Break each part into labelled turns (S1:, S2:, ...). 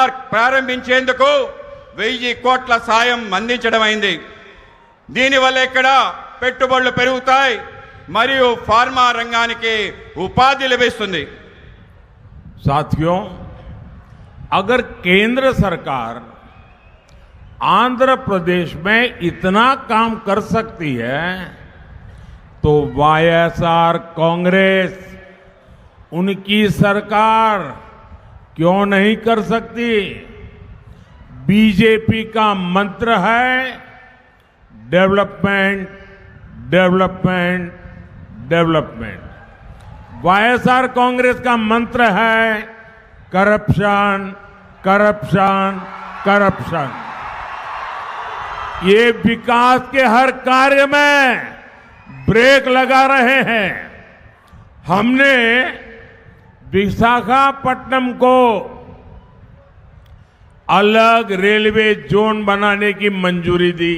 S1: Park ప్రారంభించేందుకు 1000 కోట్ల సాయం అందించడమైంది। దీనివల్ల ఇక్కడ పెట్టుబడులు పెరుగుతాయి మరియు ఫార్మా రంగానికి ఉపాధి లభిస్తుంది।
S2: साथियों, अगर केंद्र सरकार आंध्र प्रदेश में इतना काम कर सकती है तो वाईएसआर कांग्रेस उनकी सरकार क्यों नहीं कर सकती। बीजेपी का मंत्र है development, development, development. YSR Congress का मंत्र है करप्शन, करप्शन, करप्शन। ये विकास के हर कार्य में ब्रेक लगा रहे हैं। हमने विशाखापट्टनम को अलग रेलवे जोन बनाने की मंजूरी दी,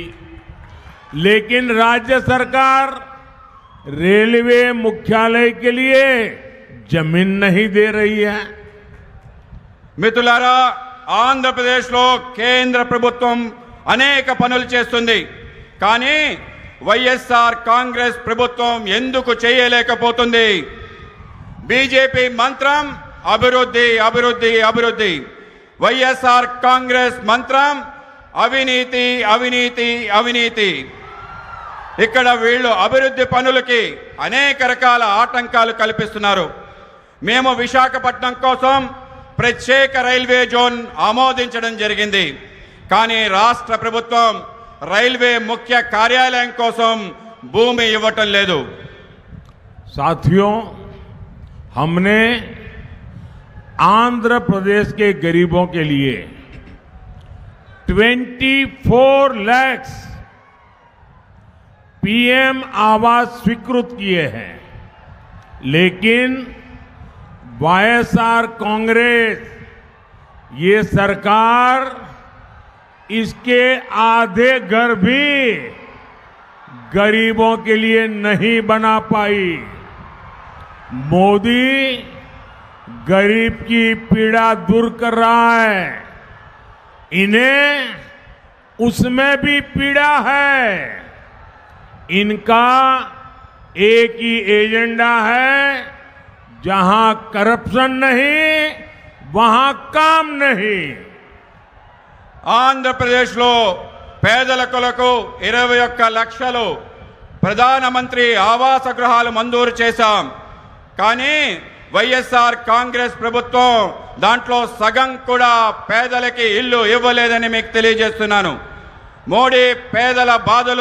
S2: लेकिन राज्य सरकार रेलवे मुख्यालय के लिए जमीन नहीं दे रही है।
S1: మిత్రులారా, ఆంధ్రప్రదేశ్లో కేంద్ర ప్రభుత్వం అనేక పనులు చేస్తుంది, కానీ వైఎస్ఆర్ కాంగ్రెస్ ప్రభుత్వం ఎందుకు చేయలేకపోతుంది? బీజేపీ మంత్రం అభివృద్ధి, అభివృద్ధి, అభివృద్ధి। వైఎస్ఆర్ కాంగ్రెస్ మంత్రం అవినీతి, అవినీతి, అవినీతి। ఇక్కడ వీళ్ళు అభివృద్ధి పనులకి అనేక రకాల ఆటంకాలు కల్పిస్తున్నారు। మేము విశాఖపట్నం కోసం ప్రత్యేక రైల్వే జోన్ ఆమోదించడం జరిగింది, కానీ రాష్ట్ర ప్రభుత్వం రైల్వే ముఖ్య కార్యాలయం కోసం భూమి ఇవ్వటం లేదు।
S2: साथियों, हमने आंध्र प्रदेश के गरीबों के लिए 24 लाख पीएम आवास स्वीकृत किए हैं, लेकिन वाईएसआर कांग्रेस ये सरकार इसके आधे घर भी गरीबों के लिए नहीं बना पाई। मोदी गरीब की पीड़ा दूर कर रहा है, इन्हें उसमें भी पीड़ा है। इनका एक ही एजेंडा है, जहां करप्शन नहीं वहां काम नहीं।
S1: ఆంధ్రప్రదేశ్లో పేదల కొరకు 21 లక్షలు ప్రధానమంత్రి ఆవాస గృహాలు మంజూరు చేశాం, కానీ వైఎస్ఆర్ కాంగ్రెస్ ప్రభుత్వం దాంట్లో సగం కూడా పేదలకి ఇల్లు ఇవ్వలేదని మీకు తెలియజేస్తున్నాను। మోడీ పేదల బాధలు